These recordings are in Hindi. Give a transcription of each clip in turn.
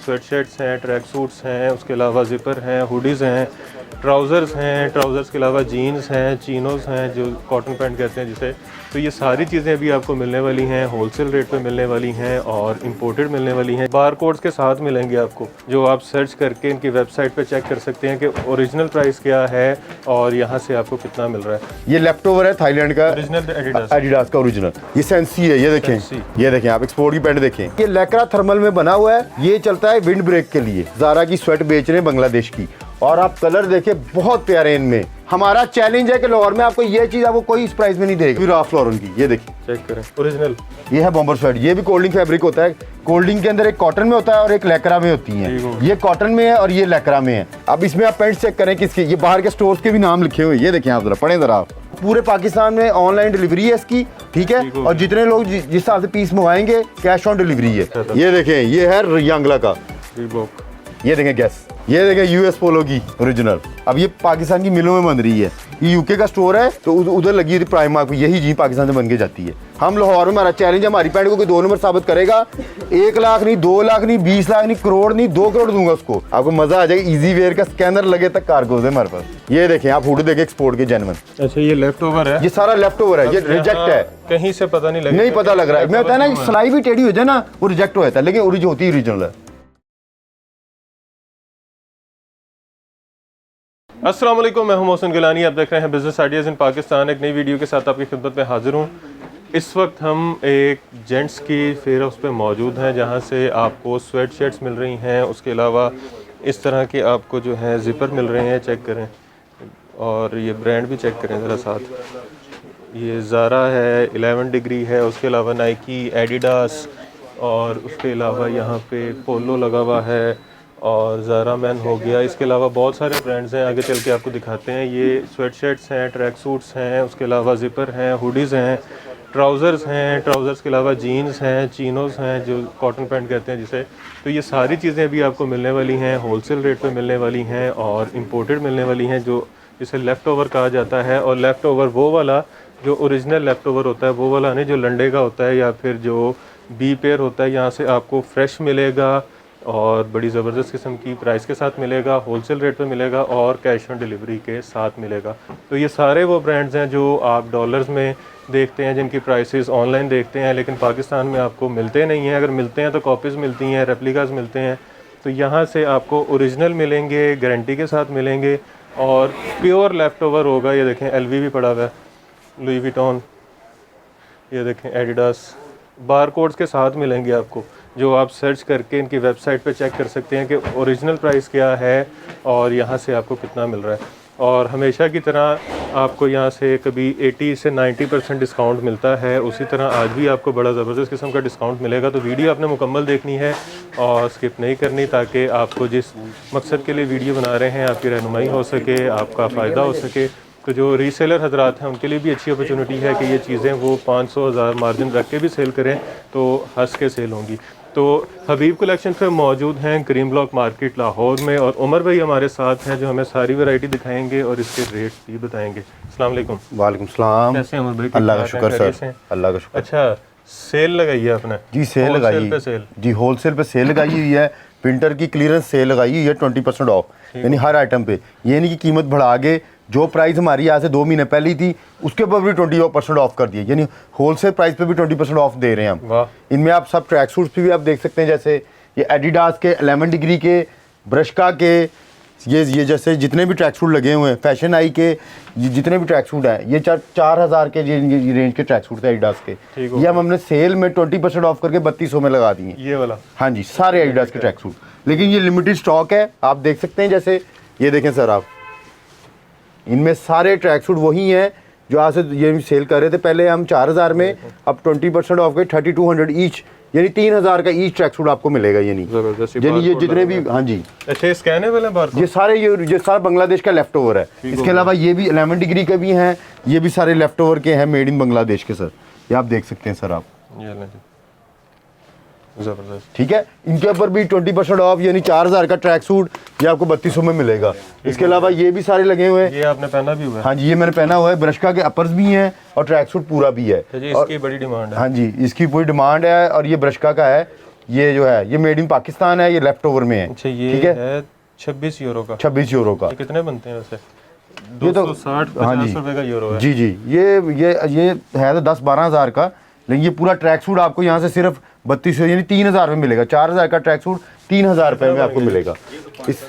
स्वेट शर्ट्स हैं, ट्रैक सूट्स हैं, उसके अलावा ज़िपर हैं, हुडीज़ हैं, ट्राउज़र्स हैं, ट्राउज़र्स के अलावा जीन्स हैं, चीनोज़ हैं जो कॉटन पैंट कहते हैं जिसे। तो ये सारी चीज़ें अभी आपको मिलने वाली हैं, होलसेल रेट पे मिलने वाली हैं और इंपोर्टेड मिलने वाली हैं। बार कोड्स के साथ मिलेंगे आपको, जो आप सर्च करके इनकी वेबसाइट पे चेक कर सकते हैं कि ओरिजिनल प्राइस क्या है और यहाँ से आपको कितना मिल रहा है। ये लेफ्ट ओवर है थाईलैंड का, ओरिजिनल एडिडास का ओरिजिनल। ये सेंसी है, ये देखें, ये देखें आप एक्सपोर्ट की पैंट देखें। ये लेकरा थर्मल में बना हुआ है, ये चलता है विंड ब्रेक के लिए। ज़ारा की स्वेट बेच रहे हैं बांग्लादेश की, और आप कलर देखे बहुत प्यारे इनमें। हमारा चैलेंज है कि लाहौर में आपको ये चीज आपको कोई इस प्राइस में नहीं देगी। राल्फ लॉरेन की, ये देखिए, चेक करें, ओरिजिनल। ये है बॉम्बर स्वेट, ये भी कोल्डिंग फैब्रिक होता है। कोल्डिंग के अंदर एक कॉटन में होता है और एक लेकरा में होती है। ये कॉटन में है और ये लेकरा में है। अब इसमें आप पैंट चेक करें किसके, ये बाहर के स्टोर्स के भी नाम लिखे हुए, ये देखें आप जरा, पढ़ें जरा आप। पूरे पाकिस्तान में ऑनलाइन डिलीवरी है इसकी, ठीक है, और जितने लोग जिस हिसाब से पीस मंगवाएंगे कैश ऑन डिलीवरी है। ये देखें, ये है यांगला का, ये देखें गैस, ये देखें यूएस पोलो की ओरिजिनल। अब ये पाकिस्तान की मिलों में बन रही है। ये यूके का स्टोर है तो उधर लगी थी प्राइम मार्क, यही जी पाकिस्तान से बन के जाती है। हम लाहौर में, हमारा चैलेंज है, हमारी पैंट को कोई 2 नंबर साबित करेगा, 1 लाख नहीं, 2 लाख नहीं, 20 लाख नहीं, करोड़ नहीं, 2 करोड़ दूंगा उसको। आपको मजा आ जाएगा। इजी वेयर का स्कैनर लगे तक कार्गोज है हमारे पास। ये देखें आप, हुड देखें एक्सपोर्ट के जेन्युइन। अच्छा, ये लेफ्ट ओवर है, ये सारा लेफ्ट ओवर है, ये रिजेक्ट है, कहीं से पता नहीं लगा, नहीं पता लग रहा है। मैं बताया ना कि सिलाई भी टेढ़ी हो जाए ना, वो रिजेक्ट हो जाता है, लेकिन ओरिजिनल होती है, ओरिजिनल है। अस्सलाम वालेकुम, मैं हूं मोहसिन गिलानी। आप देख रहे हैं बिजनेस आइडियाज़ इन पाकिस्तान। एक नई वीडियो के साथ आपकी खिदमत में हाजिर हूं। इस वक्त हम एक जेंट्स की फेयर हाउस पे मौजूद हैं, जहां से आपको स्वेट शर्ट्स मिल रही हैं, उसके अलावा इस तरह के आपको जो है ज़िपर मिल रहे हैं, चेक करें, और ये ब्रांड भी चेक करें ज़रा साथ। ये ज़ारा है, 11 डिग्री है, उसके अलावा नाइकी, एडिडास, और उसके अलावा यहाँ पे पोलो लगा हुआ है, और ज़ारा मैन हो गया। इसके अलावा बहुत सारे ब्रांड्स हैं, आगे चल के आपको दिखाते हैं। ये स्वेट शर्ट्स हैं, ट्रैक सूट्स हैं, उसके अलावा ज़िपर हैं, हुडीज़ हैं, ट्राउज़र्स हैं, ट्राउज़र्स के अलावा जीन्स हैं, चीनोज़ हैं जो कॉटन पैंट कहते हैं जिसे। तो ये सारी चीज़ें अभी आपको मिलने वाली हैं, होलसेल रेट पे मिलने वाली हैं और इंपोर्टेड मिलने वाली हैं, जो जिसे लेफ़्ट ओवर कहा जाता है। और लेफ़्ट ओवर वो वाला जो ओरिजिनल लेफ़्ट ओवर होता है, वो वाला नहीं जो लंडे का होता है या फिर जो बी पेयर होता है। यहाँ से आपको फ्रेश मिलेगा और बड़ी ज़बरदस्त किस्म की प्राइस के साथ मिलेगा, होलसेल रेट पे मिलेगा और कैश ऑन डिलीवरी के साथ मिलेगा। तो ये सारे वो ब्रांड्स हैं जो आप डॉलर्स में देखते हैं, जिनकी प्राइसेस ऑनलाइन देखते हैं, लेकिन पाकिस्तान में आपको मिलते नहीं हैं। अगर मिलते हैं तो कॉपीज़ मिलती हैं, रेप्लिकास मिलते हैं। तो यहाँ से आपको ओरिजिनल मिलेंगे, गारंटी के साथ मिलेंगे और प्योर लेफ़्ट ओवर होगा। ये देखें, LV भी पड़ा हुआ है, लुई विटॉन, ये देखें एडिडास, बार कोड्स के साथ मिलेंगे आपको, जो आप सर्च करके इनकी वेबसाइट पे चेक कर सकते हैं कि ओरिजिनल प्राइस क्या है और यहाँ से आपको कितना मिल रहा है। और हमेशा की तरह आपको यहाँ से कभी 80 से 90% डिस्काउंट मिलता है, उसी तरह आज भी आपको बड़ा ज़बरदस्त किस्म का डिस्काउंट मिलेगा। तो वीडियो आपने मुकम्मल देखनी है और स्किप नहीं करनी, ताकि आपको जिस मकसद के लिए वीडियो बना रहे हैं आपकी रहनुमाई हो सके, आपका फ़ायदा हो सके। तो जो रीसेलर हजरात हैं उनके लिए भी अच्छी अपॉर्चुनिटी है कि ये चीज़ें वो 500-1000 मार्जिन रख के भी सेल करें तो हंस के सेल होंगी। तो हबीब कलेक्शन पे मौजूद हैं करीम ब्लॉक मार्केट लाहौर में, और उमर भाई हमारे साथ हैं जो हमें सारी वैरायटी दिखाएंगे और इसके रेट भी बताएंगे। अस्सलाम वालेकुम। वालेकुम सलाम। कैसे हैं उमर भाई? अल्लाह का शुक्र सर, अल्लाह का शुक्र। अच्छा, सेल लगाई है आपने? जी सेल लगाई है जी, होलसेल पे सेल लगाई हुई है। विंटर की क्लियरेंस सेल लगाई हुई है 20% ऑफ, यानी हर आइटम पे। ये नहीं कि कीमत बढ़ा के, जो प्राइस हमारी आज से 2 महीने पहले थी उसके ऊपर भी 20% ऑफ कर दिए, यानी होलसेल प्राइस पे भी 20% ऑफ दे रहे हैं हम। इनमें आप सब ट्रैक सूट्स भी आप देख सकते हैं, जैसे ये एडिडास के, 11 डिग्री के, ब्रशका के, ये जैसे जितने भी ट्रैक सूट लगे हुए हैं, फैशन आई के, ये जितने भी ट्रैक सूट हैं, ये 4000 के ये रेंज के ट्रैक सूट थे एडिडास के। ये हमने सेल में 20% ऑफ करके 3200 में लगा दिए, ये वाला। हाँ जी, सारे एडिडास के ट्रैक सूट, लेकिन ये लिमिटेड स्टॉक है, आप देख सकते हैं। जैसे ये देखें सर आप, इनमें सारे ट्रैक सूट वही हैं जो आज से ये सेल कर रहे थे। पहले हम 4000 में, अब 20% ऑफ गए 3200 ईच, यानी 3000 का ईच ट्रैक सूट आपको मिलेगा। यानी ये जितने भी, हाँ जी। अच्छा, स्कैनेबल है बार? ये सारा बांग्लादेश का लेफ्ट ओवर है। इसके अलावा ये भी 11 डिग्री के भी हैं, ये भी सारे लेफ्ट ओवर के हैं, मेड इन बांग्लादेश के सर। ये आप देख सकते हैं सर आप, ज़बरदस्त। ठीक है, इनके ऊपर भी 20% ऑफ, यानी 4000 का ट्रैक सूट ये आपको 3200 में मिलेगा। इसके अलावा ये भी सारे लगे हुए हैं। ये आपने पहना भी हुआ है? हाँ जी, ये मैंने पहना हुआ है। ब्रशका के अपर्स भी हैं और ट्रैक सूट पूरा भी है। इसकी बड़ी डिमांड है? हाँ जी, इसकी पूरी डिमांड है। और ये ब्रशका का है, ये जो है ये मेड इन पाकिस्तान है, ये लेफ्ट ओवर में है। अच्छा ये ठीक है 26 यूरो का। 26 यूरो का। ये कितने बनते हैं वैसे? ये तो 260-50 रुपए का यूरो है। जी जी, ये है तो 10-12 हज़ार का, लेकिन ये पूरा ट्रैक सूट आपको यहाँ से सिर्फ 3200 यानी 3000 में मिलेगा। 4000 का ट्रैक सूट 3000 रुपये में आपको मिलेगा इस।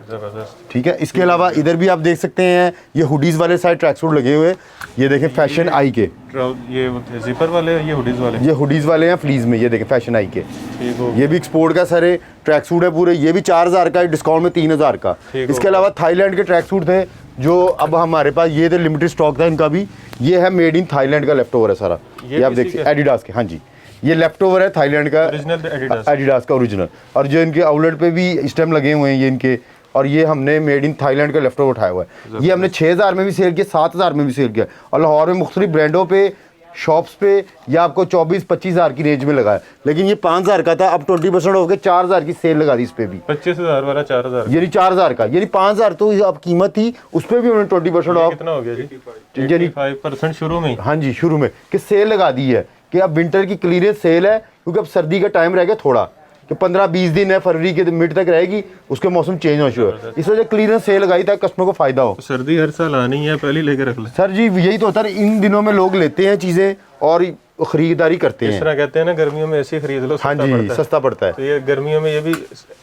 जबरदस्त। ठीक है, इसके अलावा इधर भी आप देख सकते हैं ये हुडीज़ वाले साइड ट्रैक सूट लगे हुए हैं। ये देखें फैशन आई के, ये जिपर वाले, ये हुडीज वाले, ये हुडीज़ वाले हैं फ्लीज में। ये देखें फैशन आई के, ठीक हो। ये भी एक्सपोर्ट का सारे ट्रैक सूट है पूरे। ये भी 4000 का, डिस्काउंट में 3000 का। इसके अलावा थाईलैंड के ट्रैक सूट थे जो अब हमारे पास, ये तो लिमिटेड स्टॉक था इनका भी। ये है मेड इन थाईलैंड का लेफ्ट ओवर है सारा। ये आप देख सकते एडिडास के, हाँ जी ये लेफ्ट ओवर है थाईलैंड का, एडिडास का ओरिजिनल। और जो इनके आउटलेट पे भी इस टाइम लगे हुए हैं ये इनके, और ये हमने मेड इन थाईलैंड का लेफ्ट ओवर उठाया हुआ है। ये हमने 6000 में भी सेल किया, 7000 में भी सेल किया, और लाहौर में मुख्तलिफ ब्रांडों पे शॉप्स पे ये आपको 24-25 हज़ार की रेंज में लगा है। लेकिन ये 5000 का था, अब 20% हो गया, 4000 की सेल लगा दी इस पे भी। 25,000 वाला 4000, यानी 4000 का, यानी 5000 तो अब कीमत थी, उस पर भी उन्होंने 20% ऑफ। कितना हो गया जी? 85% शुरू में। हाँ जी, शुरू में कि सेल लगा दी है कि अब विंटर की क्लियरेंस सेल है, क्योंकि अब सर्दी का टाइम रह गया थोड़ा, कि 15-20 दिन है, फरवरी के मिड तक रहेगी, उसके मौसम चेंज होना शुरू है। इस वजह क्लियरेंस सेल लगाई था, कस्टमर को फायदा हो। तो सर्दी हर साल आनी है, पहले लेके रख ले सर जी, यही तो होता है, इन दिनों में लोग लेते हैं चीज़ें और खरीदारी करते हैं। इस तरह कहते हैं ना, गर्मियों में ऐसे खरीद लो, हाँ जी, सस्ता पड़ता है। तो ये गर्मियों में ये भी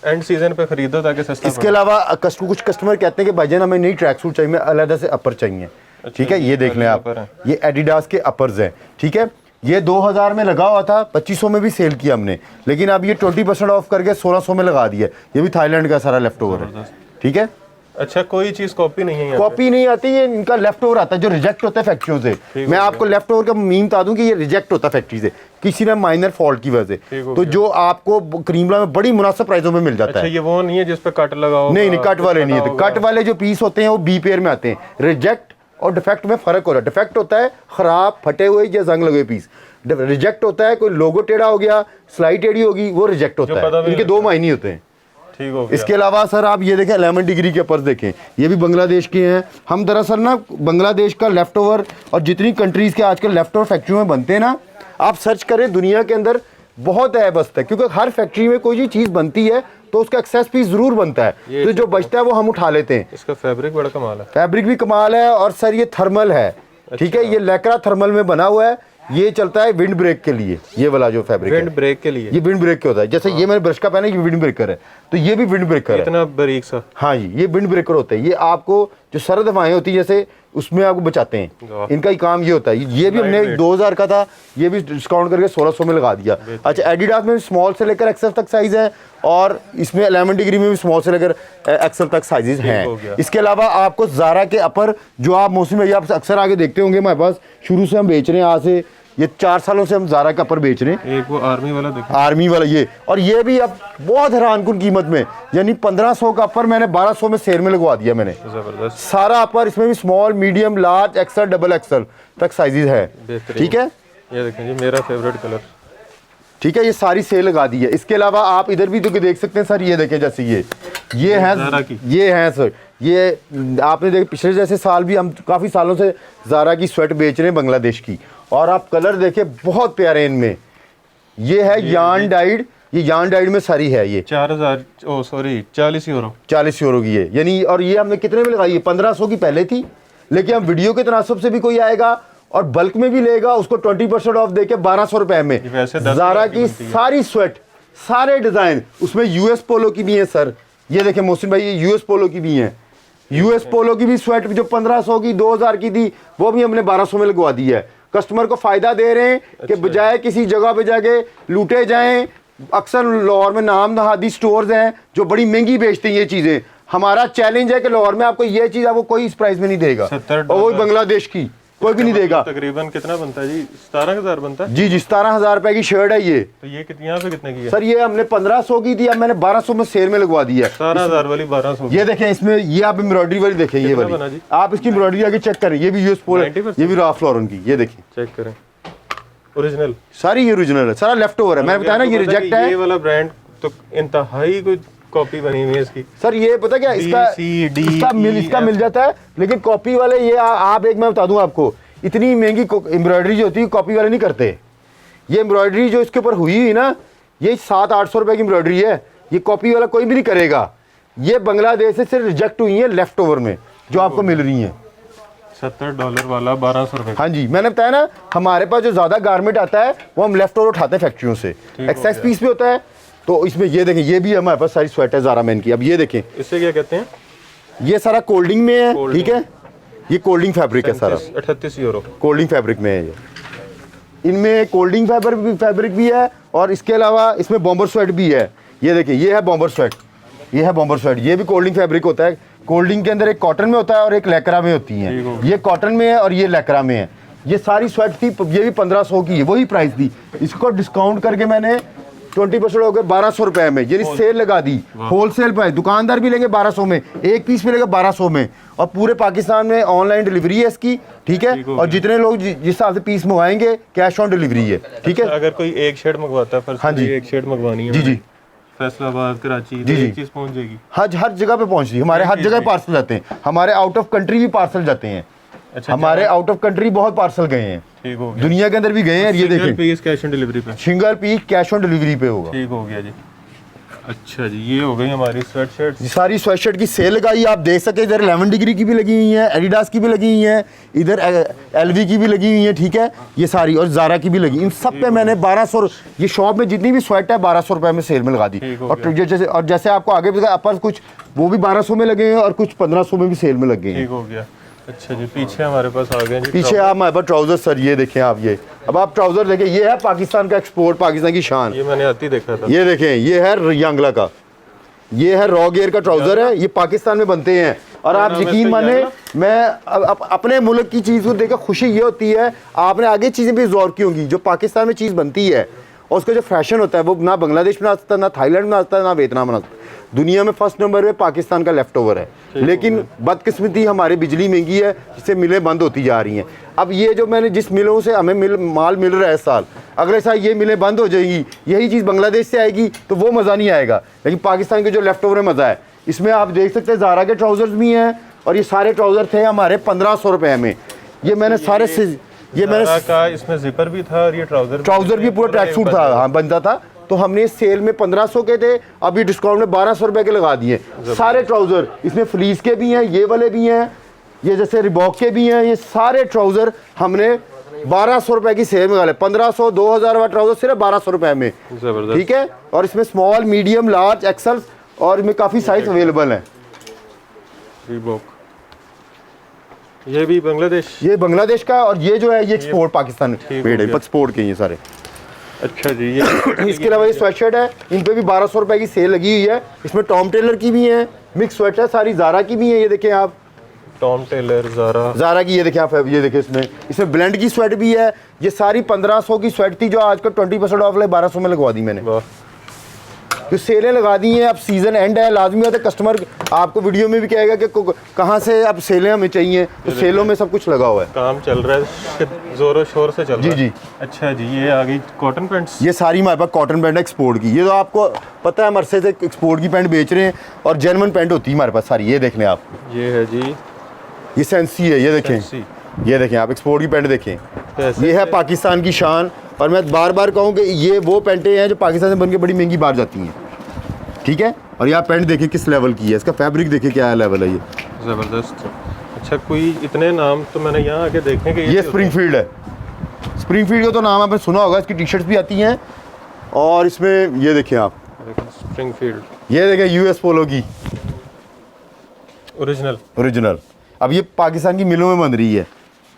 एंड सीजन पे खरीदो ताकि सस्ता। इसके अलावा कुछ कस्टमर कहते हैं कि भाईजान हमें नई ट्रैक सूट चाहिए, अलग से अपर चाहिए। ठीक है, ये देख लें आप, ये एडिडास के अपर्स हैं। ठीक है, ये 2000 में लगा हुआ था, 2500 में भी सेल किया हमने, लेकिन अब ये 20% ऑफ करके 1600 में लगा दिया। ये भी थाईलैंड का सारा लेफ्ट ओवर है। ठीक है, अच्छा कोई चीज कॉपी नहीं है, कॉपी नहीं आती, ये इनका लेफ्ट ओवर आता है जो रिजेक्ट होता है फैक्ट्रियों से। मैं आपको लेफ्ट ओवर का मीन बता दूं कि ये रिजेक्ट होता है फैक्ट्री से किसी ना माइनर फॉल्ट की वजह से, तो जो आपको करीमला में बड़ी मुनासिब प्राइसों में मिल जाता है। ये वो नहीं है जिस पे कट लगाओ? नहीं, कट वाले नहीं है। कट वाले जो पीस होते हैं वो बी पेयर में आते हैं। रिजेक्ट और डिफेक्ट में फर्क हो रहा है। डिफेक्ट होता है खराब, फटे हुए या जंग लगे पीस। रिजेक्ट होता है कोई लोगो टेढ़ा हो गया, स्लाइड टेढ़ी होगी, वो रिजेक्ट होता है। इनके दो मायने होते हैं। ठीक हो गया। इसके अलावा सर आप ये देखें 11 डिग्री के पर्स देखें, ये भी बांग्लादेश के हैं। हम दरअसल ना बांग्लादेश का लेफ्ट ओवर और जितनी कंट्रीज़ के आजकल लेफ्ट ओवर फैक्ट्री में बनते हैं ना, आप सर्च करें दुनिया के अंदर बहुत है बसता है, क्योंकि हर फैक्ट्री में कोई चीज़ बनती है तो उसका एक्सेस पीस ज़रूर बनता है, तो जो बचता है वो हम उठा लेते हैं। इसका फैब्रिक बड़ा कमाल है। फैब्रिक भी कमाल है, और सर ये थर्मल है। ठीक है, ये लैक्रा थर्मल में बना हुआ है। ये चलता है विंड ब्रेक के लिए, ये वाला जो फैब्रिक है विंड ब्रेक के लिए, ये विंड ब्रेक के होता है। जैसे ये मैंने ब्रश का पहना, ये विंड ब्रेकर है, तो ये भी विंड ब्रेकर है। इतना बारीक सा? हाँ जी, ये विंड ब्रेकर होता है। ये आपको जो सर्द हवाएं होती है जैसे, उसमें आपको बचाते हैं। इनका ही काम ये होता है। ये भी हमने 2000 का था, ये भी डिस्काउंट करके 1600 में लगा दिया। अच्छा, एडिडास में स्मॉल से लेकर एक्सेल तक साइज है, और इसमें 11 डिग्री में भी स्मॉल से लेकर एक्सेल तक साइजेस हैं। इसके अलावा आपको ज़ारा के अपर, जो आप मौसम में आप अक्सर आगे देखते होंगे, हमारे पास शुरू से हम बेच रहे हैं, आज से ये 4 सालों से हम ज़ारा का अपर बेच रहे हैं। एक वो आर्मी वाला देखो, आर्मी वाला ये, और ये भी अब बहुत हैरानकुन कीमत में, यानी 1500 का अपर मैंने 1200 में सेल में लगवा दिया मैंने। जबरदस्त सारा अपर, इसमें भी small, medium, large, XL, double XL तक साइजेस है। ठीक है, ये देखें जी, मेरा फेवरेट कलर। ठीक है, ये सारी सेल लगा दी है। इसके अलावा आप इधर भी तो देख सकते हैं सर, ये देखें जैसे ये है, ये है सर, ये आपने देखे पिछले जैसे साल भी हम काफ़ी सालों से ज़ारा की स्वेट बेच रहे हैं बांग्लादेश की, और आप कलर देखें बहुत प्यारे इनमें। ये है यान डाइड, ये यान डाइड में सारी है। ये 40 यूरो, 40 यूरो की है यानी। और ये हमने कितने में लगाई है? 1500 की पहले थी, लेकिन हम वीडियो के तनासब से भी कोई आएगा और बल्क में भी लेगा, उसको 20% ऑफ देके 1200 रुपए में ज़ारा की सारी स्वेट, सारे डिज़ाइन, उसमें यूएस पोलो की भी है सर। ये देखें मोहसिन भाई, ये यूएस पोलो की भी है। यूएस पोलो की भी स्वेट जो 1500 की 2000 की थी, वो भी हमने 1200 में लगवा दी है। कस्टमर को फायदा दे रहे हैं कि बजाय किसी जगह पे जाके लूटे जाएं। अक्सर लाहौर में नाम नहादी स्टोर्स हैं जो बड़ी महंगी बेचते हैं ये चीज़ें। हमारा चैलेंज है कि लाहौर में आपको ये चीज़ आपको कोई इस प्राइस में नहीं देगा, और वो बांग्लादेश की कोई भी नहीं देगा। तकरीबन कितना बनता है जी? 17000 बनता है जी, 17000 रुपए की शर्ट है ये। तो ये यहाँ पे कितने की है सर? ये हमने 1500 की थी, अब मैंने 1200 में सेल में लगवा दी है। 17000 वाली 1200। ये देखें, इसमें ये आप एम्ब्रॉयडरी वाली देखें, ये वाली आप इसकी एम्ब्रॉयडरी आगे चेक करें। ये भी यूएस पोलो, ये भी राल्फ लॉरेन की, ये देखिए चेक करें, ओरिजिनल सारी, ये ओरिजिनल है, सारा लेफ्ट ओवर है। मैंने बताया ना ये रिजेक्ट है। ये वाला ब्रांड तो इंतहाई कोई कॉपी बनी हुई है इसकी सर। ये पता क्या इसका मिल जाता है, लेकिन कॉपी वाले ये आप एक मैं बता दूं आपको, इतनी महंगी एम्ब्रॉयडरी जो होती है कॉपी वाले नहीं करते। ये एम्ब्रॉयडरी जो इसके ऊपर हुई ना, ये 700-800 रुपए की एम्ब्रॉयडरी है, ये कॉपी वाला कोई भी नहीं करेगा। ये बांग्लादेश से सिर्फ रिजेक्ट हुई है लेफ्ट ओवर में जो आपको मिल रही हैं। $70 वाला 1200 रुपए। हाँ जी, मैंने बताया ना, हमारे पास जो ज़्यादा गारमेंट आता है वो हम लेफ्ट ओवर उठाते हैं फैक्ट्रियों से, एक्सेस पीस भी होता है। तो इसमें ये देखें, ये भी हमारे पास सारी स्वेटर ज़ारा मैन की। अब ये देखें, इससे क्या कहते हैं? ये सारा कोल्डिंग में है, ठीक है, ये कोल्डिंग फैब्रिक है सारा, 38 यूरो कोल्डिंग फैब्रिक में है ये। इनमें कोल्डिंग फैब्रिक भी है और इसके अलावा इसमें बॉम्बर स्वेट भी है। ये देखिए, ये है बॉम्बर स्वेट, ये है बॉम्बर स्वेट, ये भी कोल्डिंग फैब्रिक होता है। कोल्डिंग के अंदर एक कॉटन में होता है और एक लैक्रा में होती है। ये कॉटन में है और ये लैक्रा में है। ये सारी स्वेट थी, ये भी 1500 की है, वही प्राइस थी। इसको डिस्काउंट करके मैंने 20% हो गए 1200 रुपए में, यानी सेल लगा दी। होलसेल प्राइस, दुकानदार भी लेंगे 1200 में, एक पीस मिलेगा 1200 में, और पूरे पाकिस्तान में ऑनलाइन डिलीवरी है इसकी, ठीक है। और जितने लोग जिस हिसाब से पीस मंगवाएंगे कैश ऑन डिलीवरी है, ठीक है। अगर कोई एक शेड मंगवाता है, हाँ जी, एक शेड मंगवानी है जी जी, फैसलाबाद, कराची, जी जी, चीज पहुंच जाएगी। हर जगह पे पहुंच रही है, हमारे हर जगह पार्सल जाते हैं, हमारे आउट ऑफ कंट्री भी पार्सल जाते हैं। अच्छा, हमारे आउट ऑफ कंट्री बहुत पार्सल गए हैं, ठीक हो गया। दुनिया के अंदर भी गए हैं। ये देखें, पीस कैश ऑन डिलीवरी पे, single piece cash on delivery पे होगा। ठीक हो गया जी। अच्छा जी, ये हो गई हमारी स्वेट शर्ट। सारी स्वेट शर्ट की सेल लगाई, आप देख सकते हैं। इधर 11 डिग्री की भी लगी हुई है, एडिडास की भी लगी हुई है, इधर एलवी की भी लगी हुई है, ठीक है, ये सारी, और ज़ारा की भी लगी। इन सब पे मैंने 1200, ये शॉप में जितनी भी स्वेट है 1200 रुपए में सेल में लगा दी। और जैसे आपको आगे बताया, अपर कुछ वो भी 1200 में लगे हैं और कुछ 1500 में भी सेल में लगे हैं। ठीक हो गया। अच्छा जी, पीछे हमारे पास आ गए जी, पीछे आप हमारे पास ट्राउजर। सर ये देखें आप, ये अब आप ट्राउजर देखें, ये है पाकिस्तान का एक्सपोर्ट, पाकिस्तान की शान। ये मैंने आती देखा था। ये देखें, ये है यांगला का, ये है रॉ गेयर का ट्राउजर है, ये पाकिस्तान में बनते हैं। और आप यकीन माने, मैं अपने मुल्क की चीज़ को देखकर खुशी ये होती है, आपने आगे चीज़ें भी गौर की होंगी, जो पाकिस्तान में चीज़ बनती है और उसका जो फैशन होता है वो ना बांग्लादेश में आ सकता, ना थाईलैंड में आ सकता, ना वियतनाम में आ सकता। दुनिया में फर्स्ट नंबर पे पाकिस्तान का लेफ्ट ओवर है। लेकिन बदकिस्मती हमारी बिजली महंगी है, जिससे मिलें बंद होती जा रही हैं। अब ये जो मैंने जिस मिलों से हमें माल मिल रहा है इस साल, अगले साल ये मिलें बंद हो जाएगी, यही चीज़ बांग्लादेश से आएगी तो वो मज़ा नहीं आएगा। लेकिन पाकिस्तान के जो लेफ्ट ओवर है मज़ा है। इसमें आप देख सकते हैं ज़ारा के ट्राउज़र्स भी हैं, और ये सारे ट्राउज़र थे हमारे 1500 रुपये में। ये मैंने सारे ये मैंने का, इसमें जिपर भी था और ये ट्राउज़र भी पूरा ट्रैक सूट था, हाँ, बनता था। तो हमने सेल में 1500 के थे, अभी डिस्काउंट में 1200 रुपए के लगा दिए सारे ट्राउज़र। इसमें फ्लीस के भी हैं, ये वाले भी हैं, ये जैसे रिबॉक के भी हैं। ये सारे ट्राउज़र हमने 1200 रुपए की सेल में डाले। 1500 2000 वाला ट्राउज़र सिर्फ 1200 रुपए में, ठीक है। और इसमें स्मॉल, मीडियम, लार्ज, एक्सल, और इसमें काफ़ी साइज अवेलेबल हैं। रिबॉक, ये भी बांग्लादेश, ये बांग्लादेश का, और ये जो है ये एक्सपोर्ट पाकिस्तान मेड है, एक्सपोर्ट के ये सारे। अच्छा जी, ये इसके अलावा ये स्वेट शर्ट है, इन पे भी 1200 रुपए की सेल लगी हुई है। इसमें टॉम टेलर की भी है, मिक्स स्वेट है सारी, ज़ारा की भी है। ये देखें आप, टॉम टेलर, ज़ारा की, ये देखें आप, ये देखें इसमें ब्लेंड की स्वेट भी है। ये सारी 1500 की स्वेट थी, जो आज का 20% ऑफ ले 1200 में लगवा दी मैंने। जो सेलें लगा दी हैं, अब सीज़न एंड है, लाजमी है। कस्टमर आपको वीडियो में भी कहेगा कि कहाँ से अब सेलें हमें चाहिए, तो सेलों में सब कुछ लगा हुआ है, काम चल रहा है, जोरों शोर से चल रहा है। जी। अच्छा जी, ये आ गई कॉटन पैंट्स। ये सारी हमारे पास कॉटन पैंट एक्सपोर्ट की। ये तो आपको पता है, हम अरसे से एक्सपोर्ट की पैंट बेच रहे हैं, और जेन्युइन पैंट होती है हमारे पास सारी। ये देख लें आप, ये है जी, ये सेंसी है, ये देखें, ये देखें आप, एक्सपोर्ट की पैंट देखें। ये है पाकिस्तान की शान। और मैं बार बार कहूँ कि ये वो पैंटें हैं जो पाकिस्तान से बन के बड़ी महंगी बाहर जाती हैं, ठीक है। और ये आप पैंट देखें किस लेवल की है, इसका फैब्रिक देखें क्या लेवल है, ये ज़बरदस्त। अच्छा, कोई इतने नाम तो मैंने यहाँ आके देखने के, ये स्प्रिंगफील्ड है। स्प्रिंगफील्ड का तो नाम आपने सुना होगा, इसकी टी शर्ट्स भी आती हैं। और इसमें ये देखें आप, स्प्रिंगफील्ड, ये देखें यूएस पोलो की ओरिजिनल। अब ये पाकिस्तान की मिलों में बन रही है,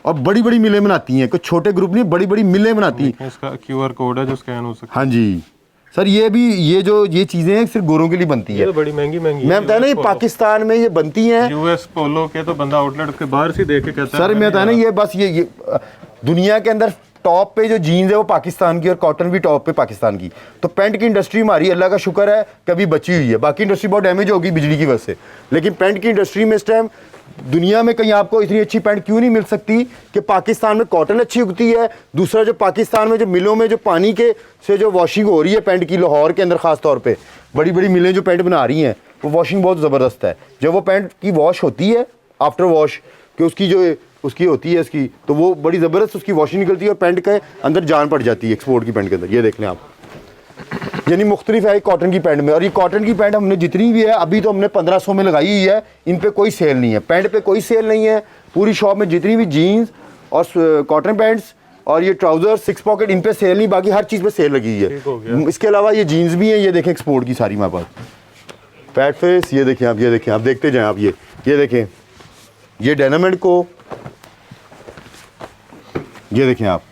और बड़ी बड़ी मिलें बनाती हैं, कुछ छोटे ग्रुप नहीं, बड़ी बड़ी मिलें बनाती हैं। इसका QR कोड है जो स्कैन हो सकता है। हाँ जी सर, ये भी, ये चीज़ें हैं सिर्फ गोरों के लिए बनती है। ये तो बड़ी महंगी मैं बताया ना, ये पाकिस्तान में ये बनती हैं। यूएस पोलो के तो बंदा आउटलेट के बाहर से देख के कहता है। सर मैं बताया ना, ये बस ये दुनिया के अंदर टॉप पे जो जीन्स है वो पाकिस्तान की, और कॉटन भी टॉप पे पाकिस्तान की। तो पैंट की इंडस्ट्री हमारी अल्लाह का शुक्र है कभी बची हुई है। बाकी इंडस्ट्री बहुत डैमेज होगी बिजली की वजह से, लेकिन पैंट की इंडस्ट्री में इस टाइम दुनिया में कहीं आपको इतनी अच्छी पैंट क्यों नहीं मिल सकती कि पाकिस्तान में कॉटन अच्छी उगती है। दूसरा, जो पाकिस्तान में जो मिलों में जो पानी के से जो वॉशिंग हो रही है पैंट की, लाहौर के अंदर ख़ास तौर पे बड़ी बड़ी मिलें जो पैंट बना रही हैं, वो वॉशिंग बहुत ज़बरदस्त है। जब वो पैंट की वॉश होती है आफ्टर वॉश, कि उसकी जो उसकी होती है इसकी, तो वो बड़ी ज़बरदस्त उसकी वॉशिंग निकलती है और पैंट के अंदर जान पड़ जाती है एक्सपोर्ट की पैंट के अंदर। ये देख लें आप। यानी मुख्तलिफ है कॉटन की पैंट में। और ये कॉटन की पैंट हमने जितनी भी है अभी तो हमने 1500 में लगाई हुई है, इन पे कोई सेल नहीं है, पैंट पे कोई सेल नहीं है। पूरी शॉप में जितनी भी जीन्स और कॉटन पैंट्स और ये ट्राउजर 6 पॉकेट, इन पे सेल नहीं, बाकी हर चीज़ पे सेल लगी हुई है। इसके अलावा ये जीन्स भी हैं, ये देखें एक्सपोर्ट की सारी हमारे पास। फैट फेस ये देखें आप, ये देखें आप, देखते जाएं आप, ये देखें, ये डेनिम को, ये देखें आप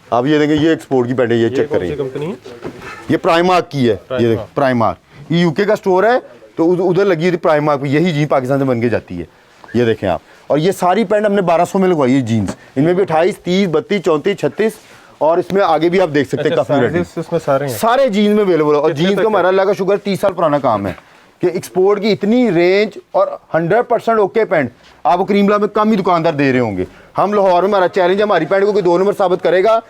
ये देखें, ये एक्सपोर्ट की पैंट है, ये चेक करें, कंपनी है? ये प्राइमार्क की है, ये देखें प्राइमार्क, ये यूके का स्टोर है तो उधर लगी हुई थी प्राइमार्क, यही जीन्स पाकिस्तान से बन के जाती है, ये देखें आप। और ये सारी पैंट हमने 1200 में लगवाई है जीन्स, इनमें भी 28, 30, 32, 34, 36 और इसमें आगे भी आप देख सकते हैं काफी इसमें सारे जीन्स में अवेलेबल है। और जीन्स का हमारा अल्लाह का शुक्र 30 साल पुराना काम है कि एक्सपोर्ट की इतनी रेंज और 100% ओके पैंट आपको करीमला में कम ही दुकानदार दे रहे होंगे। हम लाहौर में हमारा चैलेंज है, हमारी पैंट को कोई 2 नंबर साबित करेगा,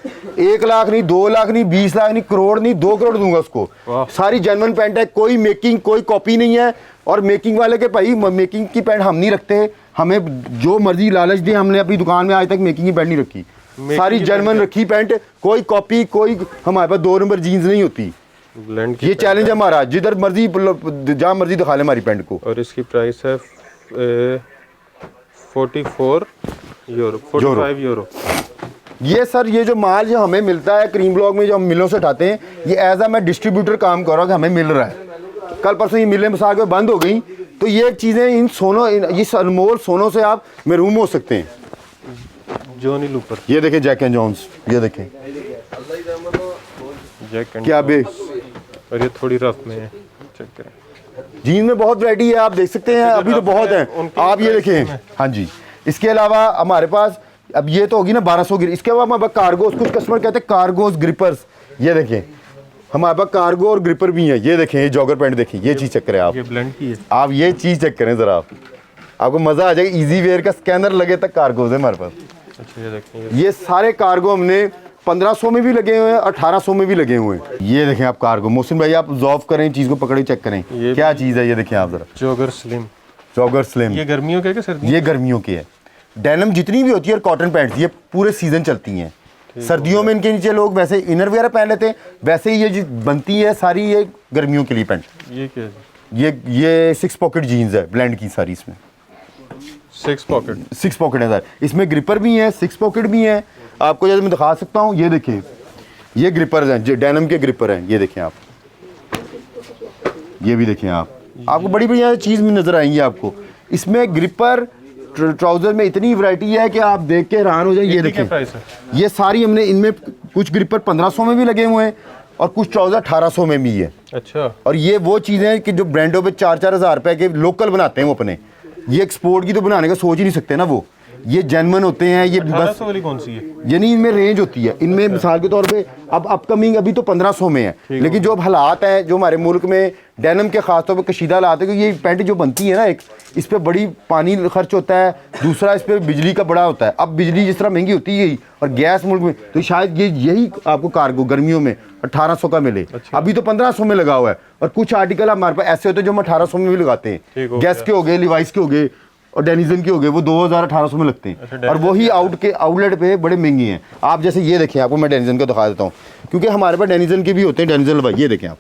1 लाख नहीं, 2 लाख नहीं, 20 लाख नहीं, करोड़ नहीं, 2 करोड़ दूंगा उसको। सारी जेन्युइन पैंट है, कोई मेकिंग कोई कॉपी नहीं है। और मेकिंग वाले के भाई मेकिंग की पैंट हम नहीं रखते, हमें जो मर्जी लालच दे, हमने अपनी दुकान में आज तक मेकिंग की पैंट नहीं रखी, सारी जेन्युइन रखी पैंट, कोई कॉपी, कोई हमारे पास 2 नंबर जीन्स नहीं होती। ये चैलेंज है हमारा, जिधर मर्जी जहाँ मर्जी दिखा ले हमारी पैंट को। और इसकी प्राइस है 44 यूरो, 45 यूरो। ये सर ये जो माल जो हमें मिलता है क्रीम ब्लॉक में, जो हम मिलों से उठाते हैं, ये एज मैं डिस्ट्रीब्यूटर काम कर रहा हूँ कि हमें मिल रहा है। कल परसों ये मिलें मिसाल के बंद हो गई तो ये चीज़ें इन सोनों, इस अनमोल सोनों से आप महरूम हो सकते हैं। जॉनी लूपर, ये देखें जैक एंड जॉन्स, ये देखें जैक एंड क्या बे, और ये थोड़ी रफ में है, चेक करें। जीन्स में बहुत वैरायटी है, आप देख सकते हैं, अभी तो बहुत है। आप ये देखें, हाँ जी। इसके अलावा हमारे पास अब ये तो होगी ना 1200 की, इसके अलावा हमारे पास कार्गोस, कुछ कस्टमर कहते हैं कार्गोस ग्रिपर्स, ये देखें हमारे पास कार्गो और ग्रिपर भी है। ये देखें, ये जॉगर पैंट देखें, ये चीज़ चेक करें आप, ये ब्लेंड की है। आप ये चीज़ चेक करें ज़रा, आपको मज़ा आ जाएगा। इजी वेयर का स्कैनर लगे तक कार्गोज है हमारे पास। अच्छा ये देखें, ये सारे कार्गो हमने 1500 में भी लगे हुए हैं, 1800 में भी लगे हुए हैं। ये देखें आप कार्गो, मोहसिन भाई आप ऑब्जर्व करें, चीज़ को पकड़े चेक करें क्या चीज़ है, ये देखें आप ज़रा, जॉगर स्लिम, जॉगर स्लिम। ये गर्मियों के क्या सर्दियों? ये गर्मियों की है। डेनिम जितनी भी होती है और कॉटन पैंट्स ये पूरे सीजन चलती हैं। सर्दियों में इनके नीचे लोग वैसे इनर वगैरह पहन लेते हैं, वैसे ही ये बनती है सारी, ये गर्मियों के लिए पैंट। ये क्या है? ये 6 पॉकेट जीन्स है ब्लेंड की सारी, इसमें 6 पॉकेट है सर। इसमें ग्रिपर भी है, 6 पॉकेट भी है। आपको जैसे मैं दिखा सकता हूँ, ये देखें, ये ग्रिपर्स हैं, जो डेनिम के ग्रिपर हैं, ये देखें आप, ये भी देखें आपको बड़ी बढ़िया चीज़ में नज़र आएंगी आपको। इसमें ग्रिपर ट्राउजर में इतनी वैरायटी है कि आप देख के हैरान हो जाए। ये देखें, ये सारी हमने, इनमें कुछ ग्रिपर 1500 में भी लगे हुए हैं और कुछ ट्राउजर 1800 में भी है। अच्छा, और ये वो चीज़ें हैं कि जो ब्रांडों पे 4-4 हज़ार रुपए के लोकल बनाते हैं वो अपने, ये एक्सपोर्ट की तो बनाने का सोच ही नहीं सकते ना वो, ये जेन्युइन होते हैं। ये बस वाली कौन सी है? यानी इनमें रेंज होती है, इनमें मिसाल के तौर पे अब अपकमिंग अभी तो 1500 में है, लेकिन जो अब हालात हैं जो हमारे मुल्क में डेनिम के खासतौर पर कशीदा हालात है, क्योंकि ये पैंट जो बनती है ना, एक इस पर बड़ी पानी खर्च होता है, दूसरा इस पर बिजली का बड़ा होता है। अब बिजली जिस तरह महंगी होती गई और गैस मुल्क में, तो शायद यही आपको कार्गो गर्मियों में 1800 का मिले। अभी तो 1500 में लगा हुआ है। और कुछ आर्टिकल हमारे पास ऐसे होते हैं जो हम 1800 में भी लगाते हैं, गैस के हो गए, लिवाइस के हो गए और डेनिजन के हो गए, वो 2000-1800 में लगते हैं। और वही आउटलेट पे बड़े महंगे हैं। आप जैसे ये देखें, आपको मैं डेनिजन का दिखा देता हूँ, क्योंकि हमारे पास डेनिजन के भी होते हैं, डेनिजन भाई ये देखें आप,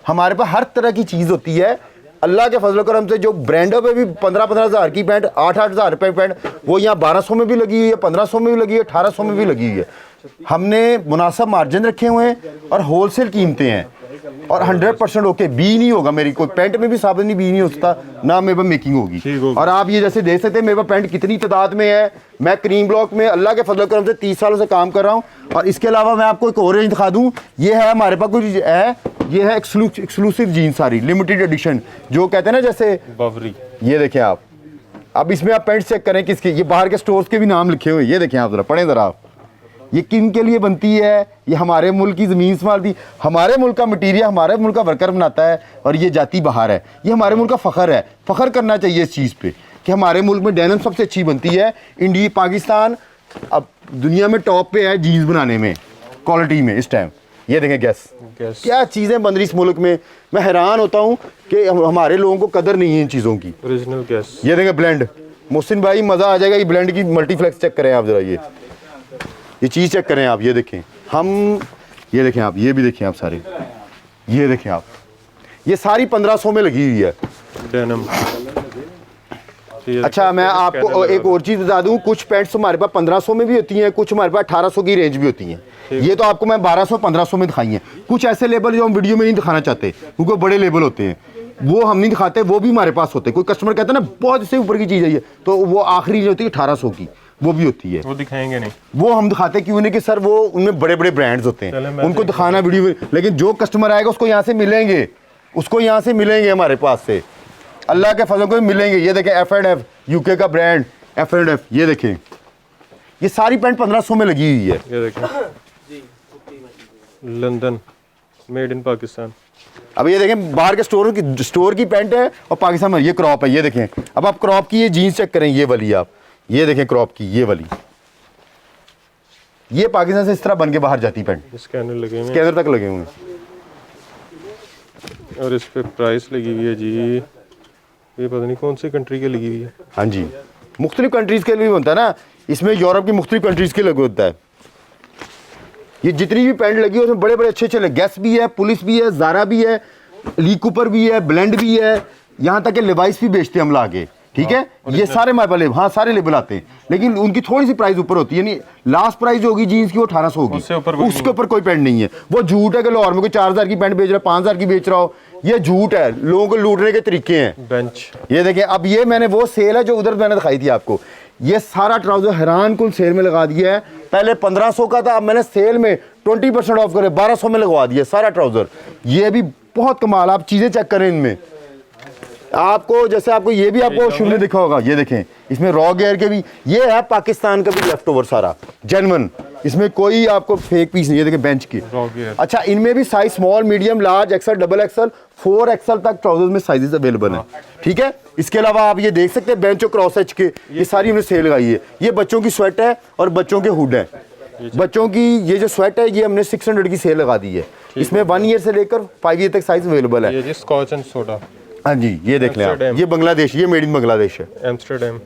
हमारे पास हर तरह की चीज़ होती है। अल्लाह के फजल करम से जो ब्रांडों पे भी 15-15 हज़ार की पैंट, 8-8 हज़ार रुपये पैंट, वो यहाँ 1200 में भी लगी हुई है, 1500 में भी लगी है, 1800 में भी लगी हुई है। हमने मुनासिब मार्जिन रखे हुए हैं और होलसेल कीमतें हैं और 100% ओके। बी नहीं होगा मेरी कोई पैंट में भी साबित नहीं, बी नहीं हो सकता ना मेरे पास मेकिंग होगी। और आप ये जैसे देख सकते हैं मेरे पास पैंट कितनी तादाद में है। मैं क्रीम ब्लॉक में अल्लाह के फजल करम से 30 सालों से काम कर रहा हूँ। और इसके अलावा मैं आपको एक और रेंज दिखा दूँ, ये है हमारे पास कुछ है, ये है एक्सक्लूसिव जीन्स सारी लिमिटेड एडिशन, जो कहते हैं ना जैसे बवरी। ये देखें आप, अब इसमें आप पैंट चेक करें किसके, ये बाहर के स्टोर्स के भी नाम लिखे हुए, ये देखें आप जरा, पढ़ें जरा आप, ये किन के लिए बनती है। ये हमारे मुल्क की ज़मीन इस्तेमाल थी, हमारे मुल्क का मटीरियल हमारे मुल्क का वर्कर बनाता है और ये जाती बाहर है। ये हमारे मुल्क का फ़ख्र है, फ़ख्र करना चाहिए इस चीज़ पे कि हमारे मुल्क में डेनिम सबसे अच्छी बनती है। इंडिया पाकिस्तान अब दुनिया में टॉप पे है जीन्स बनाने में, क्वालिटी में इस टाइम। ये देखें गैस क्या चीज़ें बन रही इस मुल्क में। मैं हैरान होता हूँ कि हमारे लोगों को कदर नहीं है इन चीज़ों की। Original gas. ये देखें ब्लेंड, मोहसिन भाई मज़ा आ जाएगा। ये ब्लेंड की मल्टीफ्लेक्स चेक करें आप ज़रा, ये चीज़ चेक करें आप, ये देखें। हम ये देखें आप, ये भी देखें आप सारे, ये देखें आप, ये सारी 1500 में लगी हुई है। डेनिम। अच्छा मैं आपको एक और चीज़ बता दूं, कुछ पैंट्स हमारे पास 1500 में भी होती हैं, कुछ हमारे पास 1800 की रेंज भी होती हैं। ये तो आपको मैं 1200-1500 में दिखाई हैं। कुछ ऐसे लेबल जो हम वीडियो में नहीं दिखाना चाहते क्योंकि बड़े लेबल होते हैं, वो हम नहीं दिखाते, वो भी हमारे पास होते हैं। कोई कस्टमर कहता है ना बहुत इससे ऊपर की चीज़ है ये, तो वो आखिरी जो होती है 1800 की, वो भी होती है। वो दिखाएंगे नहीं, वो हम दिखाते क्यों नहीं कि सर वो उनमें बड़े बड़े ब्रांड्स होते हैं, उनको दिखाना वीडियो में। लेकिन जो कस्टमर आएगा उसको यहाँ से मिलेंगे, उसको यहाँ से मिलेंगे हमारे पास से, अल्लाह के फजल को मिलेंगे। ये देखें F&F, यूके का ब्रांड F&F, ये देखें, ये सारी पैंट 1500 में लगी हुई है। ये देखें लंदन, मेड इन पाकिस्तान। अब ये देखें बाहर के स्टोर की पैंट है और पाकिस्तान में ये क्रॉप है। ये देखें, अब आप क्रॉप की ये जीन्स चेक करें, ये वाली आप, ये देखें क्रॉप की ये वाली, ये पाकिस्तान से इस तरह बन के बाहर जाती पैंट, स्कैनर लगे हुए हैं, स्कैनर तक लगे हुए हैं। और इस पे प्राइस लगी हुई है जी, ये पता नहीं कौन सी कंट्री की लगी हुई है। हाँ जी, मुख्तलिफ कंट्रीज़ के लिए भी होता है ना, इसमें यूरोप की मुख्तलिफ कंट्रीज़ के लगे होता है। ये जितनी भी पैंट लगी है उसमें बड़े बड़े अच्छे अच्छे गैस भी है, पुलिस भी है, ज़ारा भी है, ली कूपर भी है, ब्लेंड भी है, यहाँ तक कि लिवाइस भी बेचते हैं हम ला के, ठीक है। ये सारे हमारे पास हाँ सारे लेबल आते हैं, लेकिन उनकी थोड़ी सी प्राइस ऊपर होती है, यानी लास्ट प्राइस जो होगी जीन्स की वो 1800 होगी, उसके ऊपर कोई पैंट नहीं है। वो झूठ है कि लाहौर में कोई 4000 की पैंट बेच रहा है, 5000 की बेच रहा हो, ये झूठ है, लोगों को लूटने के तरीके हैं। बेंच, ये देखें, अब ये मैंने वो सेल है जो उधर मैंने दिखाई थी आपको, ये सारा ट्राउजर हैरान कुल सेल में लगा दिया है। पहले 1500 का था, अब मैंने सेल में 20% ऑफ करे 1200 में लगवा दिया सारा ट्राउजर। ये भी बहुत कमाल, आप चीजें चेक करें इनमें, आपको जैसे आपको ये भी आपको शुरू में दिखा होगा, ये देखें इसमें रॉ गेयर के भी, ये है पाकिस्तान का भी लेफ्ट ओवर सारा जेन्युइन, इसमें कोई आपको फेक पीस नहीं है। देखें बेंच की, अच्छा इनमें भी size small, medium, large, XL, double XL, 4XL तक ट्राउजर्स में साइजेस अवेलेबल हैं, ठीक है। इसके अलावा आप ये देख सकते हैं बेंच और क्रॉस एच के, ये सारी हमने सेल लगाई है। ये बच्चों की स्वेट है और बच्चों के हुड है। बच्चों की ये जो स्वेट है ये हमने 600 की सेल लगा दी है, इसमें 1 ईयर से लेकर 5 ईयर तक साइज अवेलेबल है। ये जी स्कॉच एंड सोडा, हाँ जी, ये देख लें आप, ये बांग्लादेश, ये मेड इन बांग्लादेश है, एम्स्टरडेम।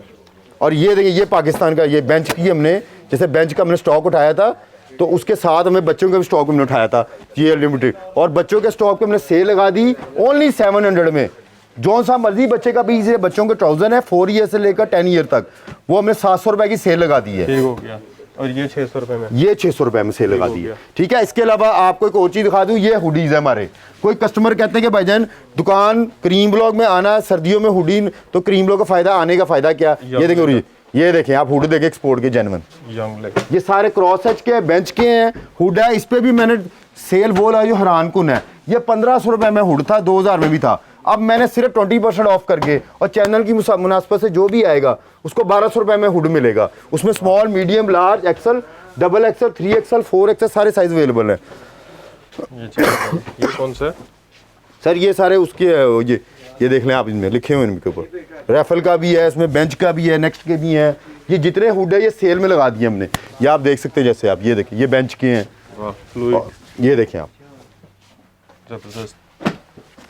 और ये देखिए ये पाकिस्तान का, ये बेंच की हमने, जैसे बेंच का हमने स्टॉक उठाया था तो उसके साथ हमें बच्चों का भी स्टॉक हमने उठाया था, ये लिमिटेड, और बच्चों के स्टॉक पे हमने सेल लगा दी ओनली 700 में। जो सा मर्जी बच्चे का पीस है, बच्चों के ट्राउजर है 4 ईयर से लेकर 10 ईयर तक, वो हमने 700 रुपए की सेल लगा दी है। ठीक हो गया, और ये 600 रुपए में, ये 600 रुपए में सेल लगा दी है, ठीक है। इसके अलावा आपको एक और चीज दिखा दूं, ये हुडीज है हमारे। कोई कस्टमर कहते हैं कि भाईजान दुकान क्रीम ब्लॉक में आना, सर्दियों में हुडी, तो क्रीम ब्लॉक का फायदा, आने का फायदा क्या, ये देखें, ये देखें आप हुड देखें एक्सपोर्ट के जेन्युइन, ये सारे क्रॉस एच के बेंच के हैं, हुड है। इस पे भी मैंने सेल वो ला जो हैरान कुन है, ये 1500 रुपए में हुड था, 2000 में भी था, अब मैंने सिर्फ 20% ऑफ करके, और चैनल की मुनासबत से जो भी आएगा उसको 1200 रुपए में हुड मिलेगा। उसमें small, medium, large, XL, double XL, 3XL, 4XL सारे साइज अवेलेबल है। ये कौन सा सर? ये सारे उसके ये देख लें आप, इनमें लिखे हुए हैं, इनके ऊपर रैफल का भी है, इसमें बेंच का भी है, नेक्स्ट के भी हैं। ये जितने हुड है ये सेल में लगा दिए हमने, ये आप देख सकते हैं। जैसे आप ये देखें, ये बेंच के हैं, ये देखें आप, जबरदस्त,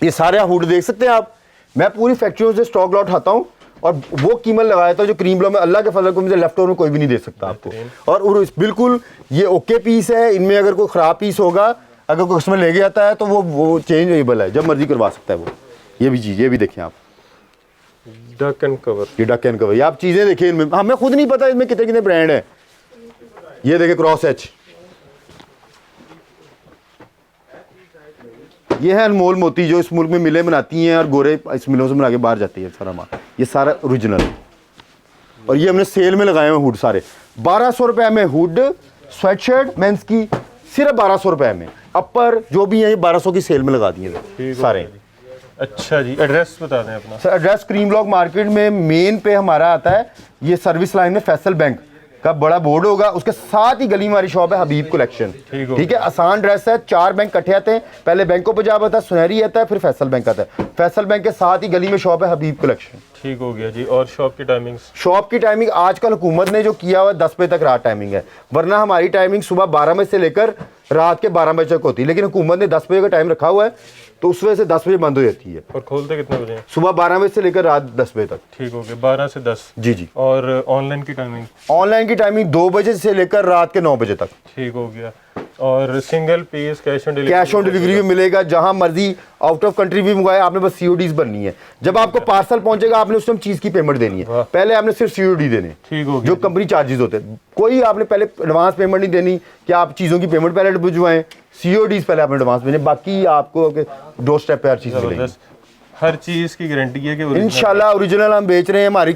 ये सारे हुड देख सकते हैं आप। मैं पूरी फैक्ट्रियों से स्टॉक लॉट उठाता हूँ और वो कीमत लगाया था जो क्रीम ब्लॉक में, अल्लाह के फजल को मुझे लेफ्ट ओवर में कोई भी नहीं दे सकता आपको। और बिल्कुल ये ओके पीस है, इनमें अगर कोई ख़राब पीस होगा, अगर कोई कस्टमर लेके आता है तो वो चेंजेबल है, जब मर्जी करवा सकता है वो। ये भी चीज़, ये भी देखें आप, डक एंड कवर, ये डक एंड कवर, ये आप चीज़ें देखें इनमें, हमें खुद नहीं पता इसमें कितने कितने ब्रांड है। ये देखें क्रॉस एच, ये है अनमोल मोती जो इस मुल्क में मिलें बनाती हैं और गोरे इस मिलों से बना के बाहर जाती है सारा माल, ये सारा ओरिजिनल है। और ये हमने सेल में लगाए हुए हुड सारे, 1200 रुपए में हुड, स्वेटशर्ट मेंस की सिर्फ 1200 रुपए में, अपर जो भी है ये 1200 की सेल में लगा दिए सारे। अच्छा जी, एड्रेस बता दें अपना। Sir address cream block market में मेन पे हमारा आता है, ये सर्विस लाइन में फैसल बैंक का बड़ा बोर्ड होगा, उसके साथ ही गली हमारी शॉप है हबीब कलेक्शन, ठीक है। आसान ड्रेस है, 4 बैंक इकट्ठे आते हैं, पहले बैंकों पंजाब आता है, सुनहरी आता है, फिर फैसल बैंक आता है। फैसल बैंक के साथ ही गली में शॉप है हबीब कलेक्शन। ठीक हो गया जी। और शॉप की टाइमिंग्स? शॉप की टाइमिंग आजकल हुकूमत ने जो किया हुआ 10 बजे तक रात टाइमिंग है, वरना हमारी टाइमिंग सुबह 12 बजे से लेकर रात के 12 बजे तक होती है, लेकिन हुकूमत ने 10 बजे का टाइम रखा हुआ है तो उस वजह से 10 बजे बंद हो जाती है। और खोलते कितने बजे? सुबह 12 बजे से लेकर रात 10 बजे तक। ठीक हो गया, 12 से 10। जी जी। और ऑनलाइन की टाइमिंग? ऑनलाइन की टाइमिंग 2 बजे से लेकर रात के 9 बजे तक। ठीक हो गया। और single piece cash on delivery, cash on delivery भी मिलेगा, जहां मर्जी आउट ऑफ कंट्री भी मंगाए, आपने बस सीओडीज भरनी है। जब आपको पार्सल पहुंचेगा आपने उस टाइम चीज की पेमेंट देनी है, पहले आपने सिर्फ सीओडी देने, ठीक हो गया जो कंपनी चार्जेस होते हैं। कोई आपने पहले एडवांस पेमेंट नहीं देनी कि आप चीजों की पेमेंट पहले भिजवाएं, सीओडीज पहले आपने एडवांस भेजें, बाकी आपको डोर स्टेप पे हर चीज मिलेगी। जबरदस्त, हर चीज की गारंटी है कि original इंशाल्लाह ओरिजिनल हम बेच रहे हैं। हमारी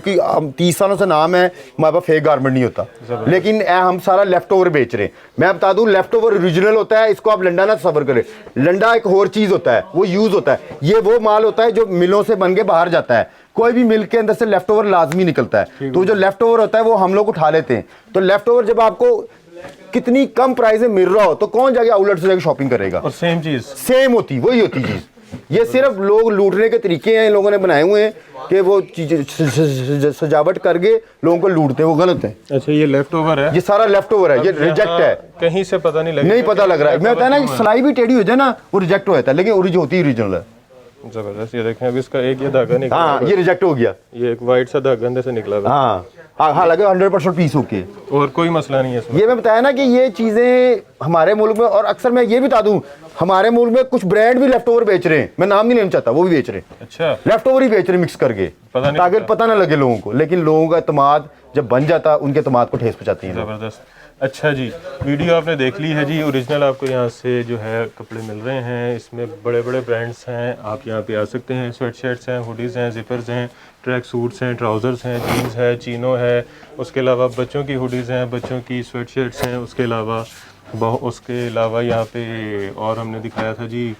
30 सालों से नाम है, हमारे पास फेक गारमेंट नहीं होता, लेकिन हम सारा लेफ्ट ओवर बेच रहे हैं। मैं बता दूं, लेफ्ट ओवर ओरिजिनल होता है, इसको आप लंडा ना सफर करें। लंडा एक और चीज होता है, वो यूज होता है, ये वो माल होता है जो मिलों से बन के बाहर जाता है। कोई भी मिल के अंदर से लेफ्ट ओवर लाजमी निकलता है, तो जो लेफ्ट ओवर होता है वो हम लोग उठा लेते हैं। तो लेफ्ट ओवर जब आपको कितनी कम प्राइस में मिल रहा हो तो कौन जाके आउटलेट से जाके शॉपिंग करेगा। और सेम चीज सेम होती, वही होती चीज। ये सिर्फ लोग लूटने के तरीके हैं, इन लोगों ने बनाए हुए हैं कि वो चीजें सजावट करके लोगों को लूटते हैं, वो गलत है। अच्छा, ये लेफ्ट ओवर है, ये सारा लेफ्ट ओवर है, ये रिजेक्ट है, कहीं से पता नहीं नहीं पता लग रहा है। मैं बताया ना कि सिलाई भी टेढ़ी हो जाए ना वो रिजेक्ट हो जाता है, लेकिन ओरिजिनल होती ओरिजिनल है। जबरदस्त, ये देखें अभी इसका एक ये धागा निकला, हाँ ये रिजेक्ट हो गया, ये एक वाइट सा धागा अंदर से निकला हुआ है। हाँ हालांकि 100% पीस होके। और कोई मसला नहीं है इसमें। ये मैं बताया ना कि ये चीजें हमारे मुल्क में, और अक्सर मैं ये भी बता दूं, हमारे मुल्क में कुछ ब्रांड भी लेफ्ट ओवर बेच रहे हैं, मैं नाम नहीं लेना चाहता, वो भी बेच रहे हैं। अच्छा, लेफ्ट ओवर ही बेच रहे हैं मिक्स करके, ताकि पता ना लगे लोगों को, लेकिन लोगों का एतमाद जब बन जाता उनके एतमाद को ठेस पहुंचाती है। ज़बरदस्त। अच्छा जी, वीडियो आपने देख ली है जी। ओरिजिनल आपको यहाँ से जो है कपड़े मिल रहे हैं, इसमें बड़े बड़े ब्रांड्स हैं, आप यहाँ पे आ सकते हैं। स्वेट शर्ट्स हैं, हुडीज़ हैं, जिपर्स हैं, ट्रैक सूट्स हैं, ट्राउज़र्स हैं, जीन्स है, चीनो है, उसके अलावा बच्चों की हुडीज़ हैं, बच्चों की स्वेट शर्ट्स हैं, उसके अलावा यहाँ पे और हमने दिखाया था जी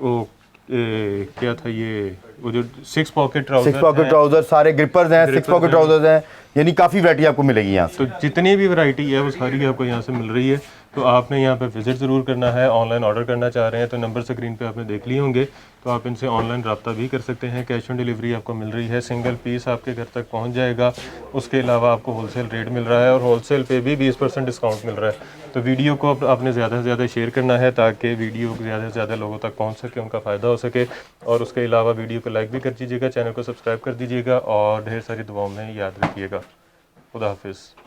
वो क्या था ये, वो जो 6 पॉकेट ट्राउजर, सारे ग्रिपर्स हैं, 6 पॉकेट ट्राउजर्स हैं, यानी काफ़ी वैरायटी आपको मिलेगी यहाँ। तो जितनी भी वैरायटी है वो सारी आपको यहाँ से मिल रही है। तो आपने यहाँ पे विज़िट ज़रूर करना है। ऑनलाइन ऑर्डर करना चाह रहे हैं तो नंबर स्क्रीन पे आपने देख लिए होंगे, तो आप इनसे ऑनलाइन रब्ता भी कर सकते हैं। कैश ऑन डिलीवरी आपको मिल रही है, सिंगल पीस आपके घर तक पहुँच जाएगा। उसके अलावा आपको होलसेल रेट मिल रहा है और होलसेल पे भी 20% डिस्काउंट मिल रहा है। तो वीडियो को आपने ज़्यादा से ज़्यादा शेयर करना है ताकि वीडियो ज़्यादा से ज़्यादा लोगों तक पहुँच सके, उनका फ़ायदा हो सके। और उसके अलावा वीडियो को लाइक भी कर दीजिएगा, चैनल को सब्सक्राइब कर दीजिएगा और ढेर सारी दुआओं में याद रखिएगा। खुदा हाफिज़।